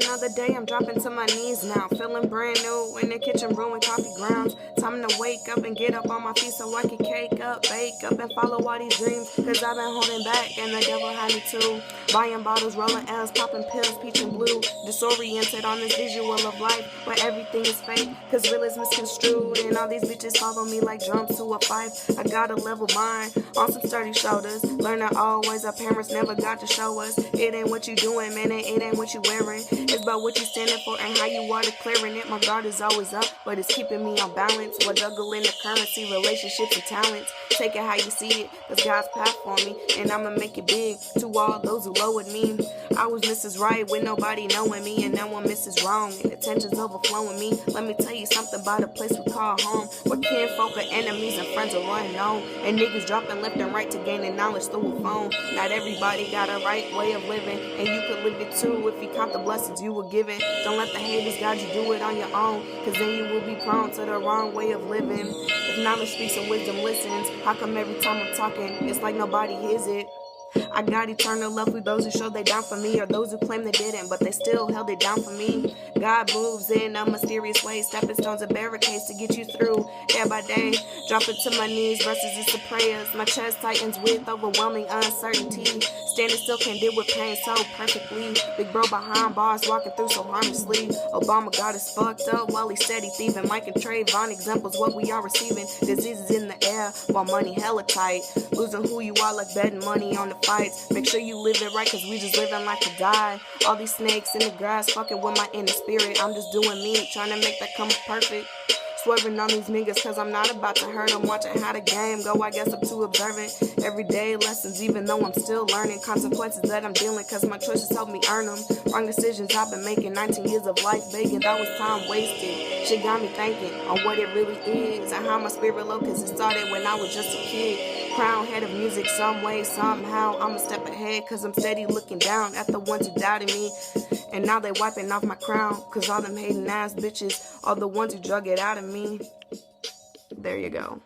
another day, I'm dropping to my knees now. Feeling brand new in the kitchen brewing coffee grounds. Time to wake up and get up on my feet so I can cake up, bake up, and follow all these dreams. Cause I've been holding back and the devil had me too. Buying bottles, rolling L's, popping pills, peach and blue. Disoriented on this visual of life where everything is fake. Cause real is misconstrued and all these bitches follow me like drums to a fife. I got a level mind on some sturdy shoulders. Learning always our parents never got to show us. It ain't what you doing, man, it ain't what you wearing. It's about what you standing for and how you are declaring it. My guard is always up, but it's keeping me on balance. While juggling the currency, relationships, and talents. Take it how you see it, cause God's path for me. And I'ma make it big to all those who lowered me. I was Mrs. Right with nobody knowing me, and now I'm Mrs. Wrong, and attention's overflowing me. Let me tell you something about a place we call home, where kinfolk are enemies and friends are unknown, and niggas dropping left and right to gaining knowledge through a phone. Not everybody got a right way of living, and you could live it too if you count the blessings you were given. Don't let the haters guide you, do it on your own, cause then you will be prone to the wrong way of living. If knowledge speaks and wisdom listens, how come every time I'm talking, it's like nobody hears it? I got eternal love for those who showed they down for me, or those who claim they didn't, but they still held it down for me. God moves in a mysterious way, stepping stones and barricades to get you through. Day by day, dropping to my knees, verses is the prayers. My chest tightens with overwhelming uncertainty. Standing still can deal with pain so perfectly. Big bro behind bars, walking through so harmlessly. Obama got us fucked up while he steady thieving. Mike and Trayvon examples what we are receiving. Diseases in the air while money hella tight. Losing who you are like betting money on the fights. Make sure you live it right, cause we just living like to die. All these snakes in the grass fucking with my inner spirit. I'm just doing me, trying to make that come perfect. Swerving on these niggas cause I'm not about to hurt them. Watching how the game go, I guess I'm too observant. Everyday lessons even though I'm still learning. Consequences that I'm dealing cause my choices help me earn them. Wrong decisions I've been making, 19 years of life begging, that was time wasted. Shit got me thinking on what it really is and how my spirit low cause it started when I was just a kid. Crown head of music some way, somehow I'm a step ahead cause I'm steady looking down at the ones who doubted me. And now they wiping off my crown cause all them hating ass bitches are the ones who drug it out of me. There you go.